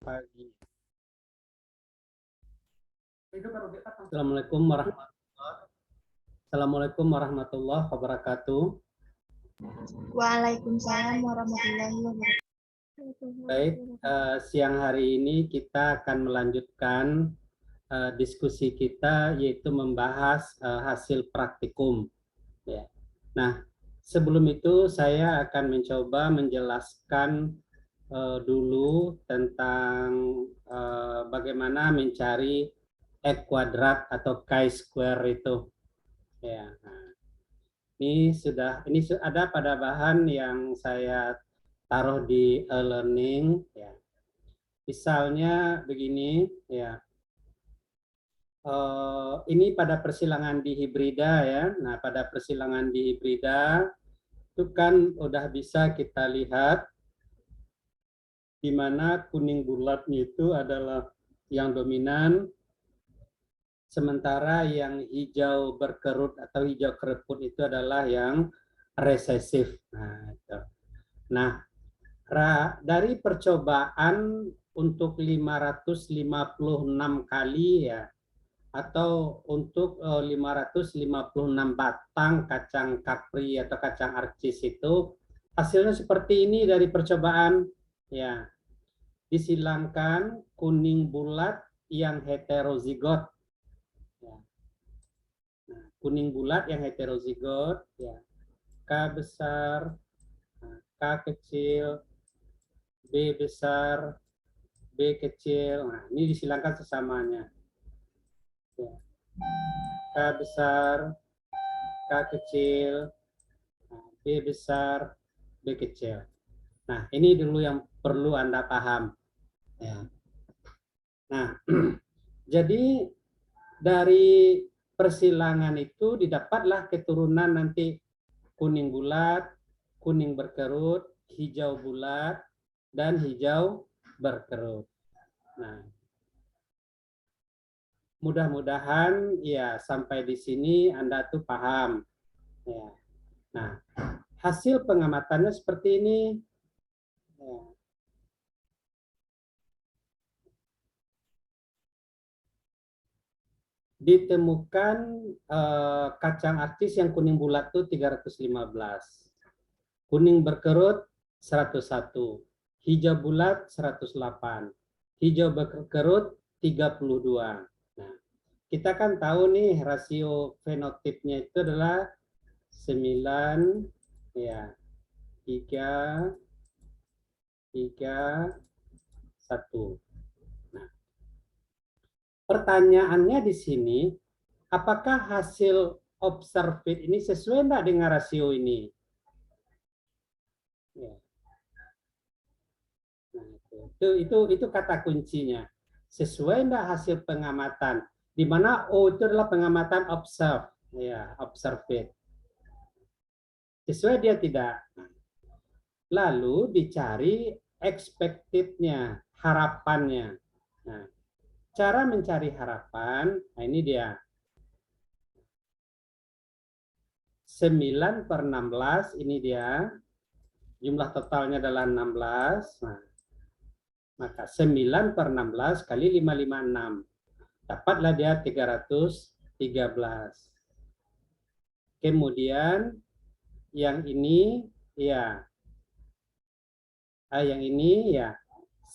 Pagi. Assalamualaikum warahmatullahi wabarakatuh. Waalaikumsalam warahmatullahi wabarakatuh. Baik, siang hari ini kita akan melanjutkan diskusi kita, yaitu membahas hasil praktikum. Ya. Nah, sebelum itu saya akan mencoba menjelaskan dulu tentang bagaimana mencari e kuadrat atau chi-square itu. Ya. Nah, ini ada pada bahan yang saya taruh di e-learning. Ya. Misalnya begini, ya. Ini pada persilangan di hibrida ya. Nah, pada persilangan di hibrida itu kan udah bisa kita lihat di mana kuning bulatnya itu adalah yang dominan, sementara yang hijau berkerut atau hijau kereput itu adalah yang resesif. Nah, itu. Nah, dari percobaan untuk 556 kali ya, atau untuk 556 batang kacang kapri atau kacang arcis itu, hasilnya seperti ini dari percobaan ya. Disilangkan kuning bulat yang heterozigot ya. Nah, kuning bulat yang heterozigot ya, K besar, K kecil, B besar, B kecil. Nah, ini disilangkan sesamanya ya. K besar, K kecil, B besar, B kecil. Nah, ini dulu yang perlu Anda paham. Ya. Nah, jadi dari persilangan itu didapatlah keturunan nanti kuning bulat, kuning berkerut, hijau bulat, dan hijau berkerut. Nah, mudah-mudahan ya sampai di sini Anda tuh paham. Ya. Nah, hasil pengamatannya seperti ini. Ya. Ditemukan kacang arcis yang kuning bulat tuh 315. Kuning berkerut 101. Hijau bulat 108. Hijau berkerut 32. Nah, kita kan tahu nih rasio fenotipnya itu adalah 9 ya, 3 1. Nah, pertanyaannya di sini, apakah hasil observed ini sesuai enggak dengan rasio ini? Ya. Nah, itu kata kuncinya. Sesuai enggak hasil pengamatan? Di mana O itu adalah pengamatan observe, ya, observed. Sesuai dia tidak? Lalu dicari expected-nya, harapannya. Nah, cara mencari harapan, nah ini dia. 9/16, ini dia. Jumlah totalnya adalah 16. Nah, maka 9/16 kali 556. Dapatlah dia 313. Kemudian yang ini ya, yang ini ya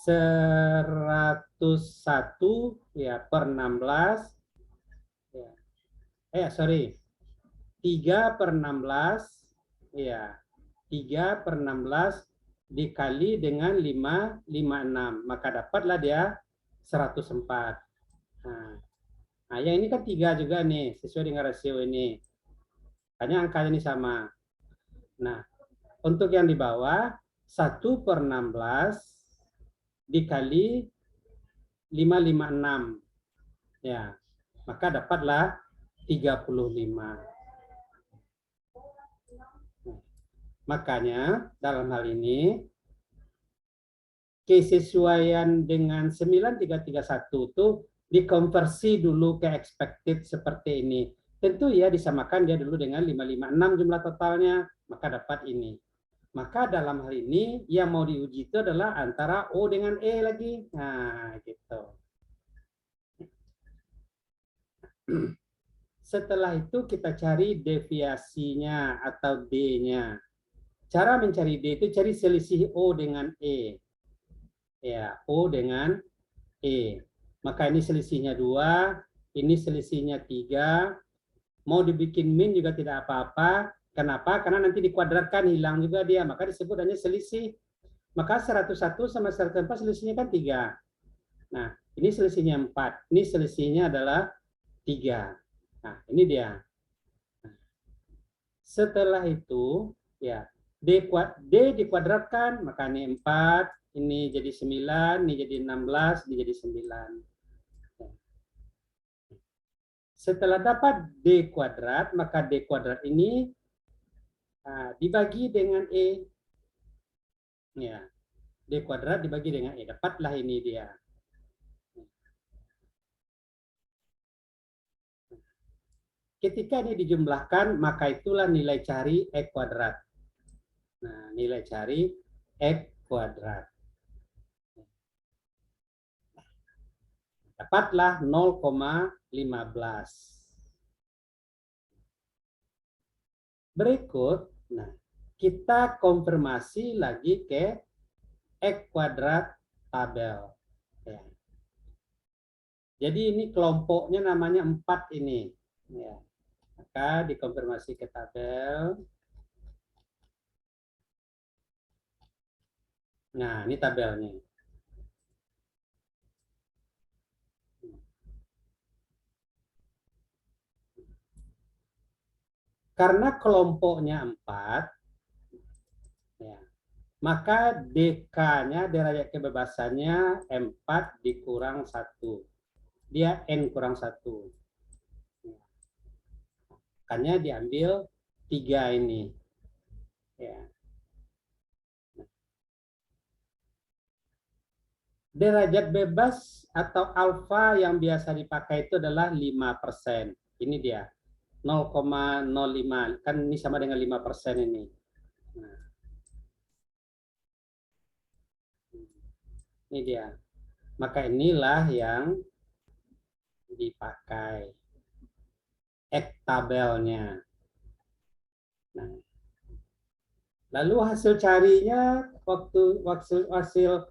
101 ya per 16 ya. 3/16 ya, 3/16 dikali dengan 556, maka dapatlah dia 104. Nah, yang ini kan 3 juga nih, sesuai dengan rasio ini. Hanya angkanya ini sama. Nah, untuk yang di bawah 1/16 dikali 556. Ya, maka dapatlah 35. Makanya dalam hal ini kesesuaian dengan 9331 itu dikonversi dulu ke expected seperti ini. Tentu ya disamakan dia dulu dengan 556 jumlah totalnya, maka dapat ini. Maka dalam hal ini yang mau diuji itu adalah antara O dengan E lagi. Nah, gitu. Setelah itu kita cari deviasinya atau D-nya. Cara mencari D itu cari selisih O dengan E. Ya, O dengan E. Maka ini selisihnya 2, ini selisihnya 3. Mau dibikin min juga tidak apa-apa. Kenapa? Karena nanti dikuadratkan, hilang juga dia. Maka disebut hanya selisih. Maka 101 sama 104 selisihnya kan 3. Nah, ini selisihnya 4. Ini selisihnya adalah 3. Nah, ini dia. Setelah itu, ya, D dikuadratkan, maka ini 4, ini jadi 9, ini jadi 16, ini jadi 9. Setelah dapat D kuadrat, maka D kuadrat ini dibagi dengan E. Ya, D kuadrat dibagi dengan E. Dapatlah ini dia. Ketika ini dijumlahkan, maka itulah nilai cari E kuadrat. Nah, nilai cari X kuadrat. Dapatlah 0,15. Berikut, nah, kita konfirmasi lagi ke X kuadrat tabel. Ya. Jadi ini kelompoknya namanya 4 ini. Ya. Maka dikonfirmasi ke tabel. Nah, ini tabelnya. Karena kelompoknya 4, ya, maka DK-nya, derajat kebebasannya 4 dikurang 1. Dia N kurang 1. Makanya diambil 3 ini. Ya. Derajat bebas atau alfa yang biasa dipakai itu adalah 5%. Ini dia. 0,05. Kan ini sama dengan 5% ini. Nah. Ini dia. Maka inilah yang dipakai. X tabelnya. Nah. Lalu hasil carinya waktu hasil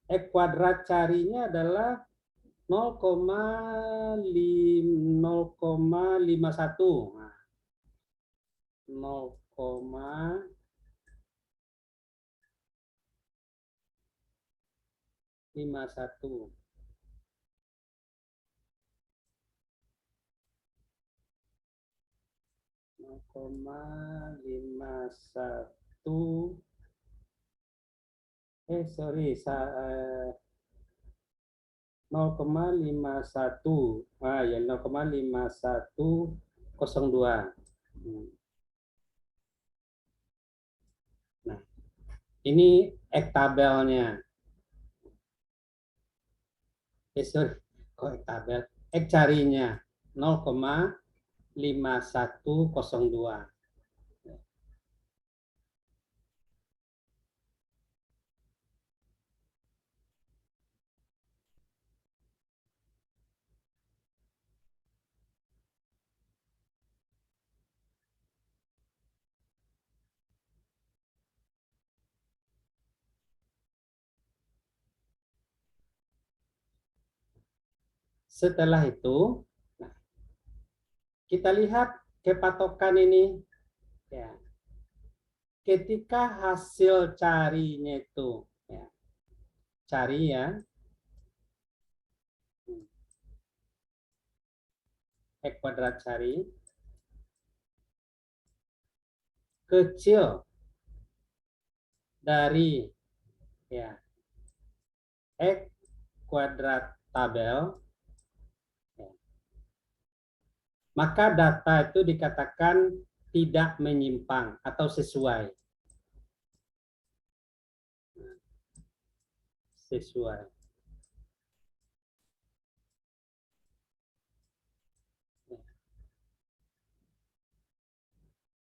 X kuadrat carinya adalah 0,51. Nah, 0,51. Sorry, 0,51. Ya 0,5102. Nah, ini X tabelnya. Sorry, kok X tabel? X carinya 0,5102. Setelah itu, nah, kita lihat kepatokan ini. Ya. Ketika hasil carinya itu, ya, cari ya, X kuadrat cari, kecil dari ya X kuadrat tabel, ya, maka data itu dikatakan tidak menyimpang atau sesuai. Sesuai.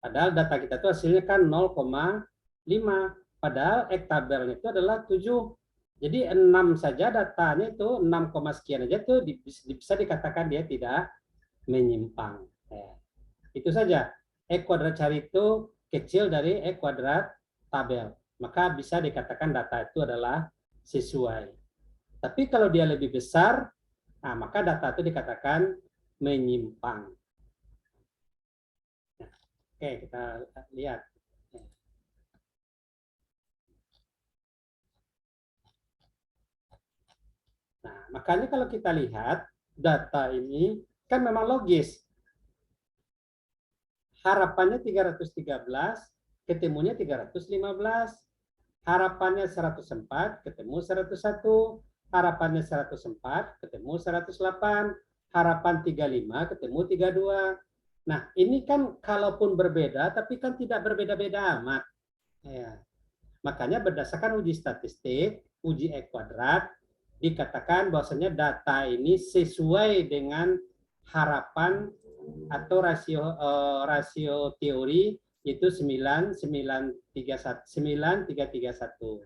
Padahal data kita itu hasilnya kan 0,51. 5. Padahal X tabelnya itu adalah 7. Jadi 6 saja datanya itu 6, sekian aja itu bisa dikatakan dia tidak menyimpang. Ya. Itu saja. X kuadrat cari itu kecil dari X kuadrat tabel. Maka bisa dikatakan data itu adalah sesuai. Tapi kalau dia lebih besar, nah, maka data itu dikatakan menyimpang. Nah, oke, kita lihat. Nah, makanya kalau kita lihat data ini kan memang logis. Harapannya 313, ketemunya 315. Harapannya 104, ketemu 101. Harapannya 104, ketemu 108. Harapan 35, ketemu 32. Nah, ini kan kalaupun berbeda, tapi kan tidak berbeda-beda amat. Ya. Makanya berdasarkan uji statistik, uji E kuadrat, dikatakan bahwasanya data ini sesuai dengan harapan atau rasio teori itu 9331.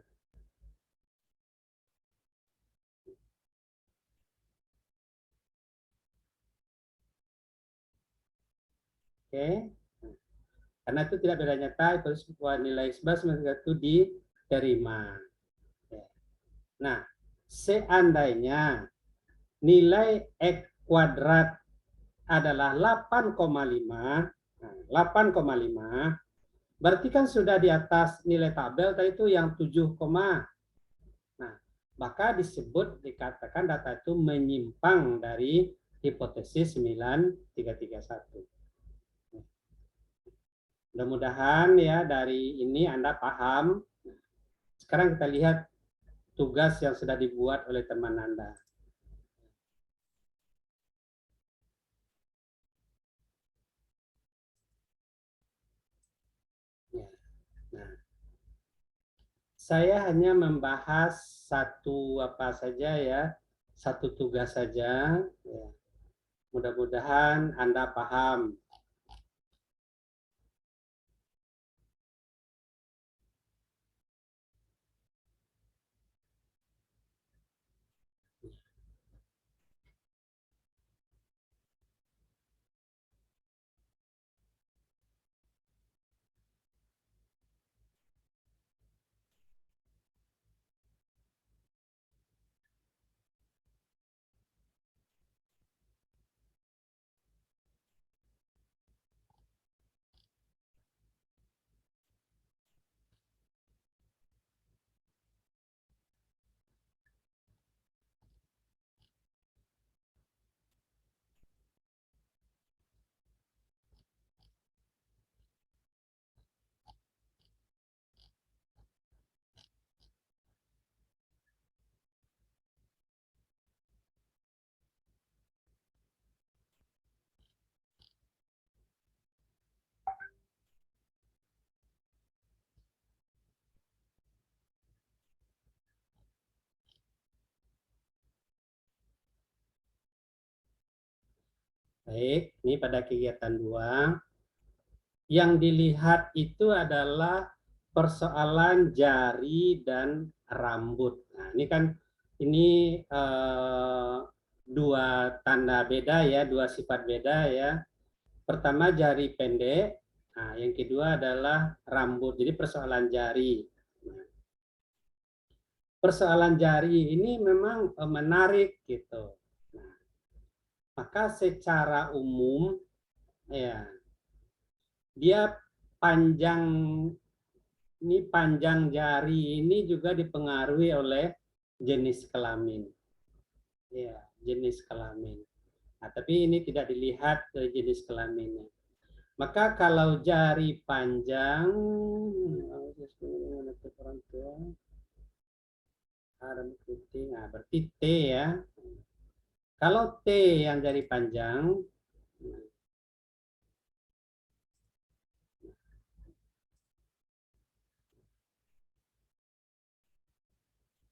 Oke. Karena itu tidak beda nyata, itu sebuah nilai 11 itu diterima. Nah, seandainya nilai X kuadrat adalah 8,5, 8,5, berarti kan sudah di atas nilai tabel tadi itu yang 7, nah, maka dikatakan data itu menyimpang dari hipotesis 9331. Mudah-mudahan ya dari ini Anda paham. Sekarang kita lihat tugas yang sudah dibuat oleh teman Anda. Nah, saya hanya membahas satu apa saja ya, satu tugas saja. Ya. Mudah-mudahan Anda paham. Baik, ini pada kegiatan 2. Yang dilihat itu adalah persoalan jari dan rambut. Nah, ini kan ini dua tanda beda ya, dua sifat beda ya. Pertama jari pendek, nah, yang kedua adalah rambut. Jadi persoalan jari. Persoalan jari ini memang menarik gitu. Nah, maka secara umum ya dia panjang panjang jari ini juga dipengaruhi oleh jenis kelamin. Ya, jenis kelamin. Nah, tapi ini tidak dilihat dari jenis kelaminnya. Maka kalau jari panjang, nah berarti T ya. Kalau T yang jari panjang,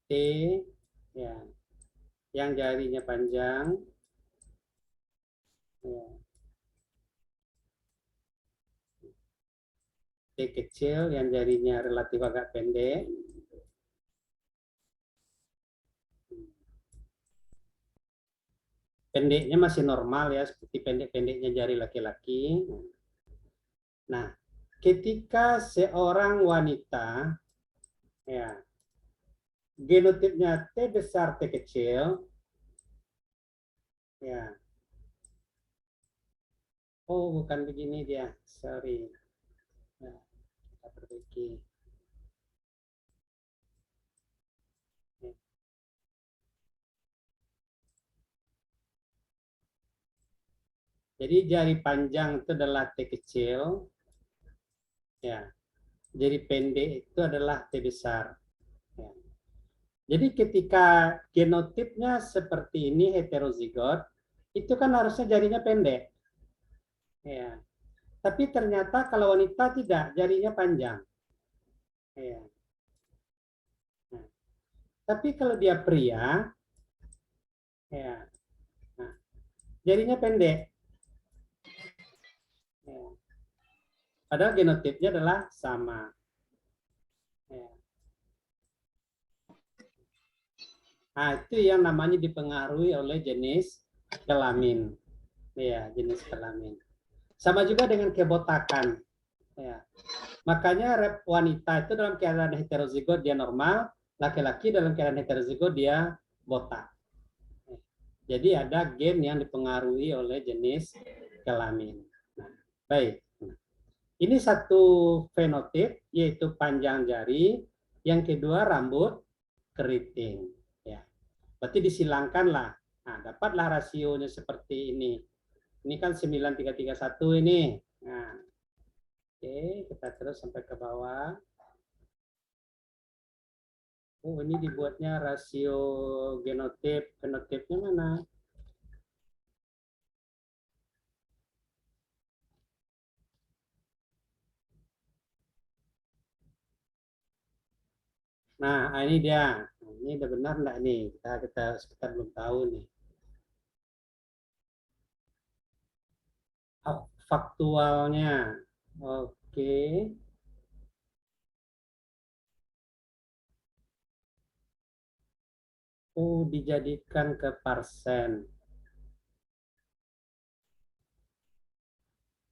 T ya, yang jarinya panjang, ya. T kecil yang jarinya relatif agak pendek. Pendeknya masih normal ya, seperti pendek-pendeknya jari laki-laki. Nah, ketika seorang wanita, ya, genotipnya T besar T kecil, ya, oh bukan begini dia, sorry, ya, kita perbaiki. Ya. Jadi jari panjang itu adalah T kecil, ya, jari pendek itu adalah T besar. Ya. Jadi ketika genotipnya seperti ini heterozigot, itu kan harusnya jarinya pendek. Ya. Tapi ternyata kalau wanita tidak, jarinya panjang. Ya. Nah, tapi kalau dia pria, ya, nah, jarinya pendek. Ya. Padahal genotipnya adalah sama. Ya. Nah, itu yang namanya dipengaruhi oleh jenis kelamin. Ya, jenis kelamin. Sama juga dengan kebotakan. Ya. Makanya wanita itu dalam keadaan heterozigot dia normal, laki-laki dalam keadaan heterozigot dia botak. Jadi ada gen yang dipengaruhi oleh jenis kelamin. Nah, baik. Ini satu fenotip yaitu panjang jari, yang kedua rambut keriting. Ya, berarti disilangkanlah. Nah, dapatlah rasionya seperti ini. Ini kan 9331 ini. Nah, oke, kita terus sampai ke bawah. Oh, ini dibuatnya rasio genotip. Fenotipnya mana? Nah, ini dia. Ini udah benar enggak nih? Kita belum tahu nih. Faktualnya. Oke. Oh, dijadikan ke parsen.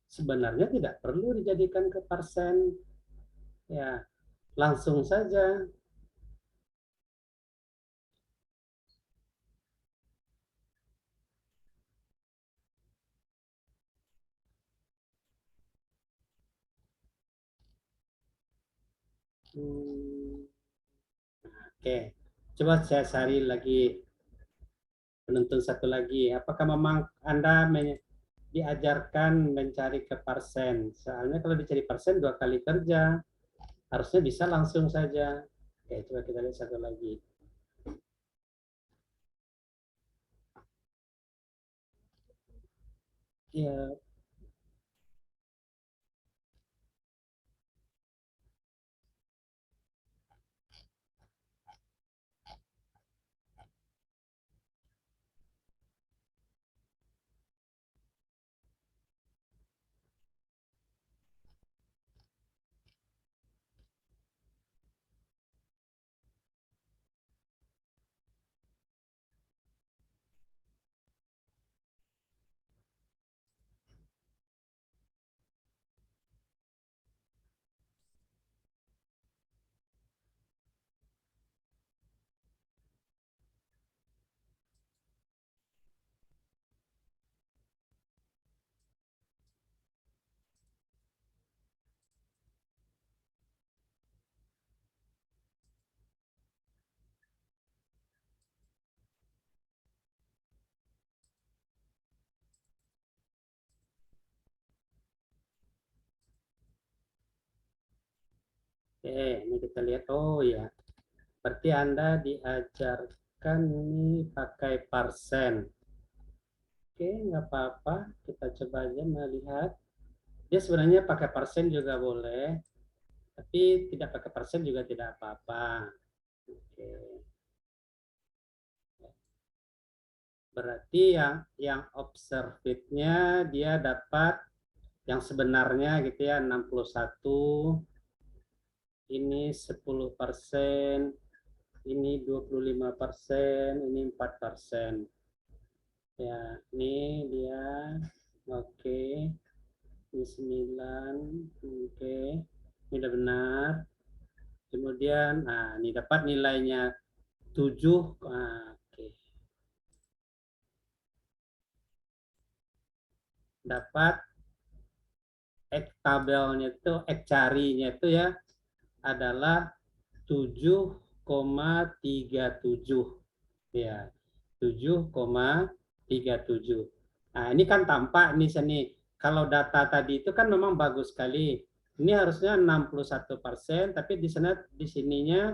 Sebenarnya tidak perlu dijadikan ke parsen. Ya, langsung saja. Hmm, oke. Coba saya cari lagi penonton satu lagi. Apakah memang Anda diajarkan mencari ke parsen? Soalnya kalau dicari parsen 2 kali kerja, harusnya bisa langsung saja. Oke, coba kita lihat satu lagi. Ya, oke, ini kita lihat. Oh ya, berarti Anda diajarkan ini pakai parsen. Oke, nggak apa-apa. Kita coba aja melihat. Dia sebenarnya pakai parsen juga boleh, tapi tidak pakai parsen juga tidak apa-apa. Oke. Berarti yang observed-nya dia dapat yang sebenarnya gitu ya, 61, ini 10%, ini 25%, ini 4%. Ya, ini dia. Oke. Ini 9. Oke. Ini udah benar. Kemudian, nah, ini dapat nilainya 7. Nah, oke. Dapat tabelnya itu, carinya itu ya, adalah 7,37. Ya, 7,37. Nah, ini kan tampak nih sini. Kalau data tadi itu kan memang bagus sekali. Ini harusnya 61%, tapi di sana di sininya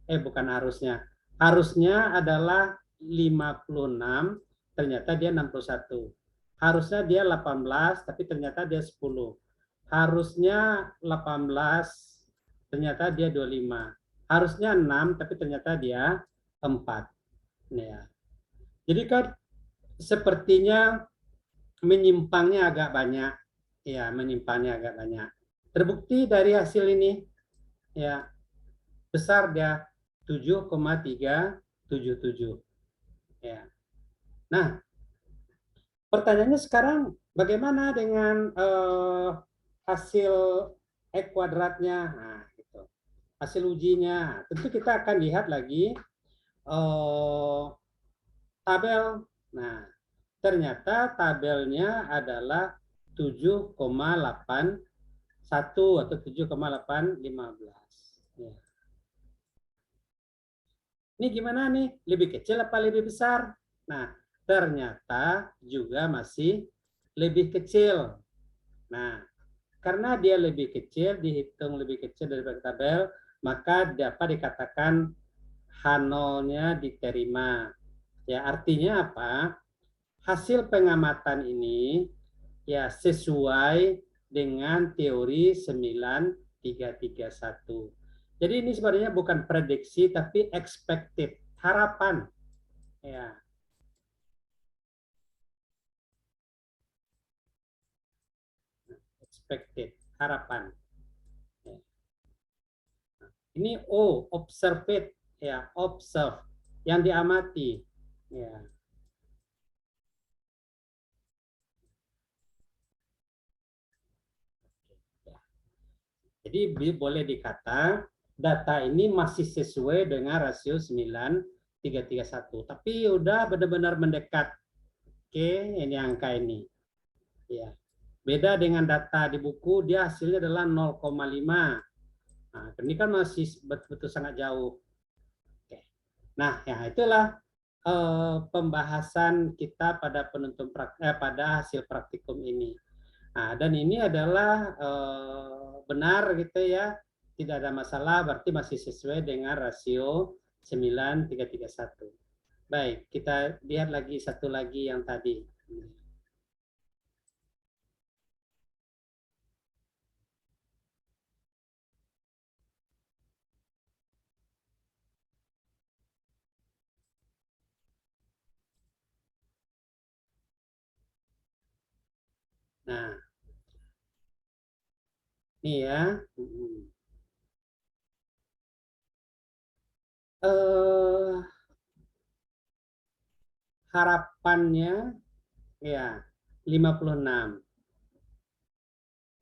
bukan harusnya. Harusnya adalah 56, ternyata dia 61. Harusnya dia 18, tapi ternyata dia 10. Harusnya 18, ternyata dia 25. Harusnya 6, tapi ternyata dia 4. Ya. Jadi kan sepertinya menyimpangnya agak banyak. Ya, menyimpangnya agak banyak. Terbukti dari hasil ini, ya, besar dia 7,377. Ya. Nah, pertanyaannya sekarang bagaimana dengan hasil kuadratnya? Nah, gitu. Hasil ujinya. Tentu kita akan lihat lagi tabel. Nah, ternyata tabelnya adalah 7,81 atau 7,815. Ya. Ini gimana nih? Lebih kecil apa lebih besar? Nah, ternyata juga masih lebih kecil. Nah, karena dia lebih kecil, dihitung lebih kecil daripada tabel, maka dapat dikatakan H0-nya diterima. Ya, artinya apa? Hasil pengamatan ini ya sesuai dengan teori 9331. Jadi ini sebenarnya bukan prediksi tapi expected, harapan. Ya. Expected, harapan. Ya. Ini observed, ya, observe, yang diamati. Ya. Jadi boleh dikata data ini masih sesuai dengan rasio 9331. Tapi udah benar-benar mendekat. Oke, ini angka ini. Ya. Beda dengan data di buku, dia hasilnya adalah 0,5. Nah, ini kan masih betul-betul sangat jauh. Oke. Nah, ya itulah pembahasan kita pada pada hasil praktikum ini. Nah, dan ini adalah benar gitu ya, tidak ada masalah, berarti masih sesuai dengan rasio 9331. Baik, kita lihat lagi satu lagi yang tadi. Nah, ini ya. Harapannya ya 56.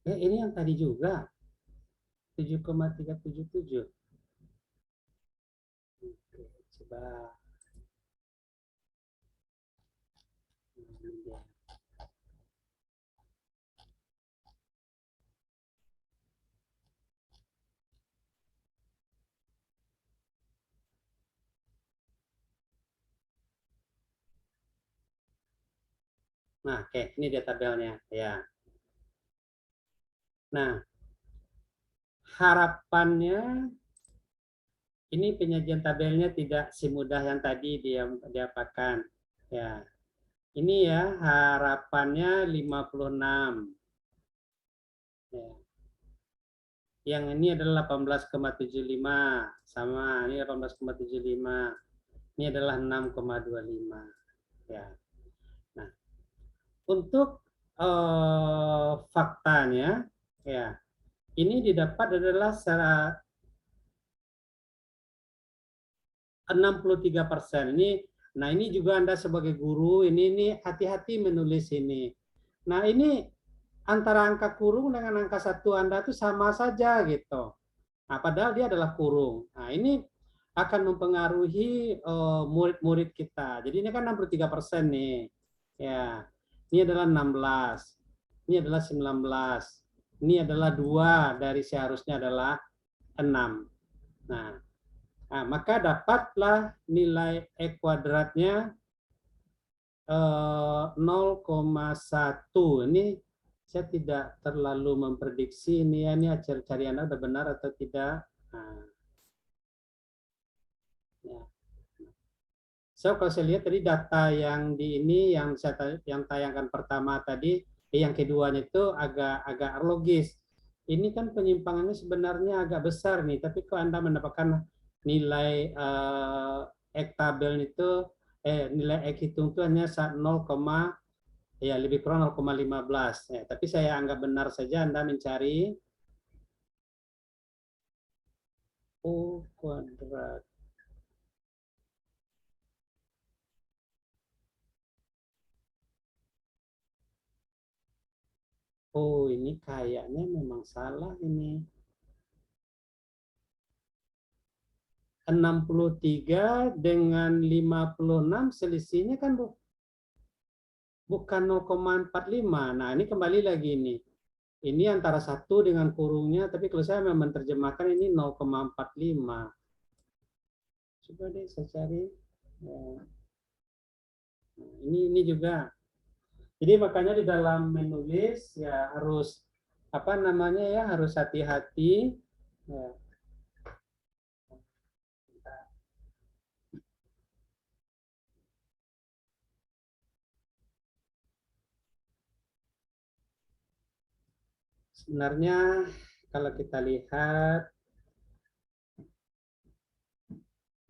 Ini yang tadi juga 7,377. Oke, coba. Nah, oke, ini dia tabelnya ya. Nah, harapannya ini penyajian tabelnya tidak semudah yang tadi dia diapakan. Ya. Ini ya harapannya 56. Ya. Yang ini adalah 18,75 sama ini 18,75. Ini adalah 6,25. Ya. Nah, untuk faktanya, ya, ini didapat adalah secara 63%. Nah ini juga Anda sebagai guru, ini hati-hati menulis ini. Nah ini antara angka kurung dengan angka satu Anda itu sama saja gitu. Nah, padahal dia adalah kurung. Nah, ini akan mempengaruhi murid-murid kita. Jadi ini kan 63% nih. Ya. Ini adalah 16. Ini adalah 19. Ini adalah 2 dari seharusnya adalah 6. Nah, maka dapatlah nilai E kuadratnya 0,1. Ini saya tidak terlalu memprediksi ini cari Anda sudah benar atau tidak. Nah, ya. So kalau saya lihat tadi data yang di ini yang tayangkan pertama tadi, yang keduanya itu agak logis. Ini kan penyimpangannya sebenarnya agak besar nih, tapi kalau Anda mendapatkan nilai X tabel itu nilai X hitung itu hanya 0, ya lebih kurang 0,15. Ya, tapi saya anggap benar saja Anda mencari O kuadrat. Oh, ini kayaknya memang salah ini. 63 dengan 56 selisihnya kan bukan 0,45. Nah, ini kembali lagi ini. Ini antara satu dengan kurungnya, tapi kalau saya memang menerjemahkan ini 0,45. Coba deh saya cari. Nah, ini juga. Jadi makanya di dalam menulis ya harus apa namanya ya harus hati-hati. Ya. Sebenarnya kalau kita lihat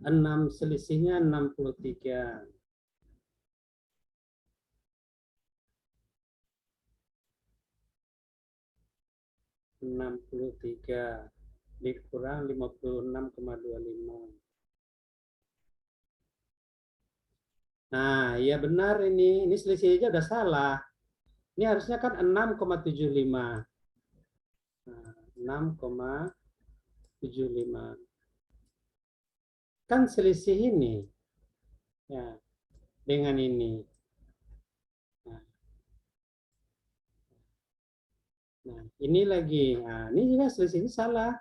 6 selisihnya 63. 63 dikurang 56,25. Nah, iya benar ini selisihnya udah salah. Ini harusnya kan 6,75. Nah, 6,75. Kan selisih ini ya dengan ini. Nah, ini lagi. Nah, ini juga selisihnya salah.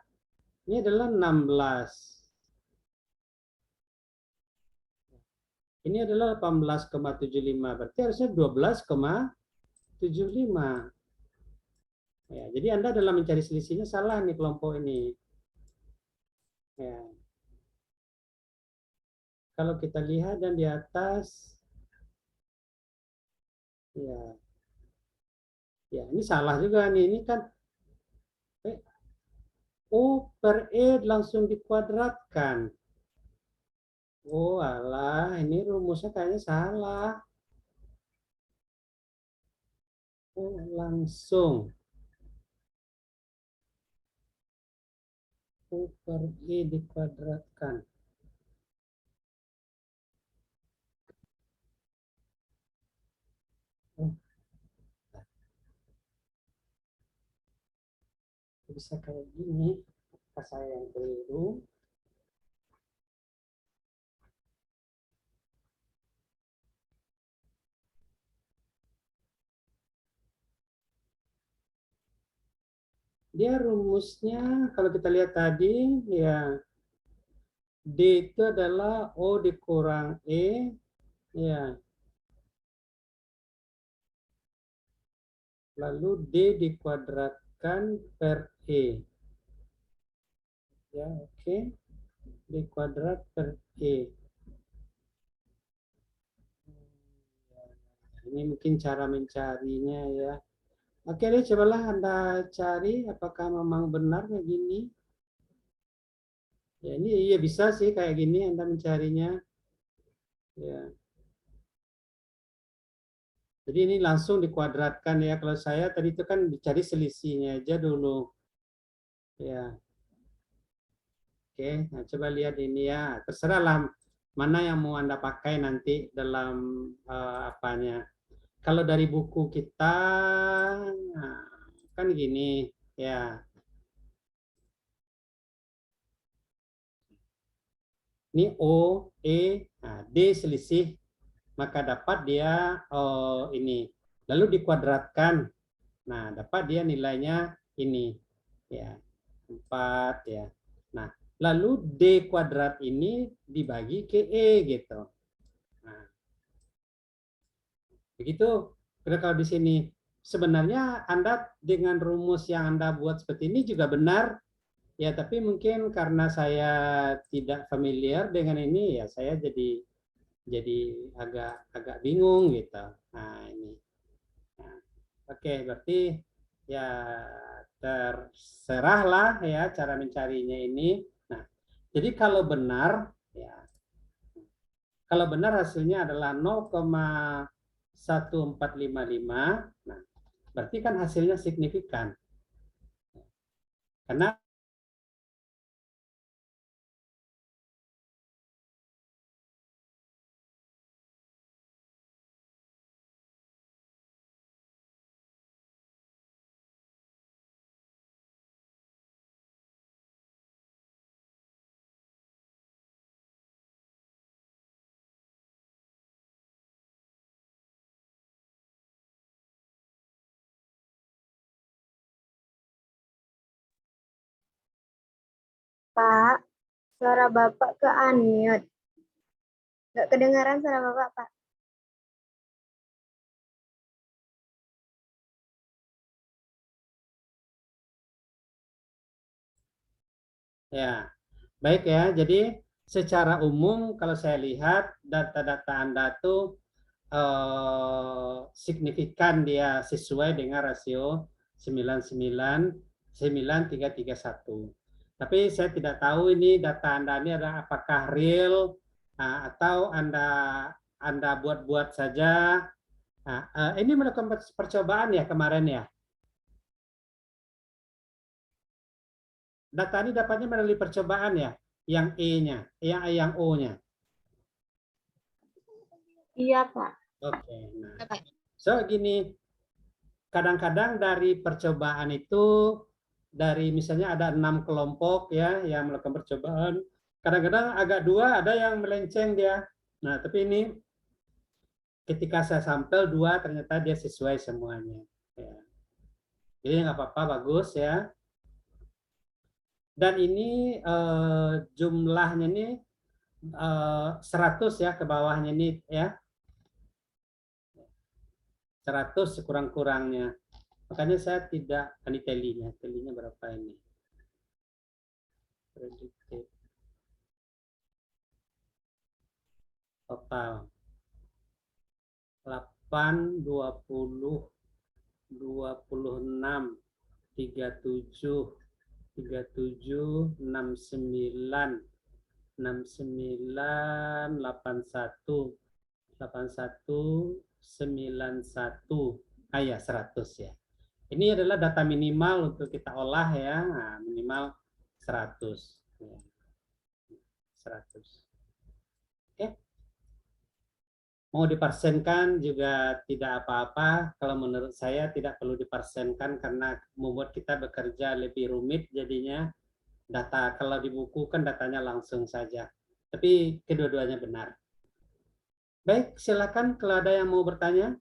Ini adalah 16. Ini adalah 18,75. Berarti harusnya 12,75. Ya, jadi Anda dalam mencari selisihnya salah nih kelompok ini. Ya. Kalau kita lihat dan di atas, ya, ya ini salah juga nih. Ini kan O per E langsung dikuadratkan. Oh alah, ini rumusnya kayaknya salah. Oh langsung. O per E dikuadratkan. Oh, bisa kayak gini. Apa saya yang keliru? Dia rumusnya kalau kita lihat tadi ya D itu adalah O dikurang E ya. Lalu D dikuadratkan per E. Ya, oke. D kuadrat per E. Ini mungkin cara mencarinya ya. Oke deh, cobalah Anda cari apakah memang benar kayak gini. Ya, ini iya bisa sih kayak gini Anda mencarinya. Ya. Jadi ini langsung dikuadratkan ya. Kalau saya tadi itu kan dicari selisihnya aja dulu. Ya, oke. Nah, coba lihat ini ya. Terserahlah mana yang mau Anda pakai nanti dalam apanya. Kalau dari buku kita, nah, kan gini ya. Ini O, E, nah, D selisih, maka dapat dia ini. Lalu dikuadratkan, nah dapat dia nilainya ini, ya 4 ya. Nah, lalu D kuadrat ini dibagi ke E gitu. Nah, begitu. Kalau di sini sebenarnya Anda dengan rumus yang Anda buat seperti ini juga benar. Ya, tapi mungkin karena saya tidak familiar dengan ini, ya saya jadi agak bingung gitu. Nah, ini. Nah, oke, berarti ya terserahlah ya cara mencarinya ini. Nah, jadi kalau benar ya hasilnya adalah 0,1455, nah berarti kan hasilnya signifikan. Karena Pak, suara Bapak ke unmute. Nggak kedengaran suara Bapak, Pak. ya, baik ya. Jadi secara umum kalau saya lihat data-data Anda tuh signifikan dia sesuai dengan rasio 99,9331. Tapi saya tidak tahu ini data Anda ini adalah apakah real atau Anda buat-buat saja. Nah, ini melakukan percobaan ya kemarin ya. Data ini dapatnya melalui percobaan ya, yang E-nya, yang O-nya. Iya, Pak. Oke, nah, so gini, kadang-kadang dari percobaan itu, dari misalnya ada 6 kelompok ya yang melakukan percobaan, kadang-kadang agak dua ada yang melenceng dia. Nah, tapi ini ketika saya sampel dua ternyata dia sesuai semuanya. Ya. Jadi nggak apa-apa, bagus ya. Dan ini jumlahnya ini 100 ya ke bawahnya ini ya. 100 sekurang-kurangnya. Makanya saya tidak ini telinya berapa ini? Predicted total 8, 20, 26, 37, 37, 69, 69, 81, 81, 91. Ah ya, 100 ya. Ini adalah data minimal untuk kita olah ya. Nah, minimal 100. Ya. 100. Oke. Mau diparsenkan juga tidak apa-apa. Kalau menurut saya tidak perlu diparsenkan karena membuat kita bekerja lebih rumit jadinya. Data kalau di buku kan datanya langsung saja. Tapi kedua-duanya benar. Baik, silakan kalau ada yang mau bertanya.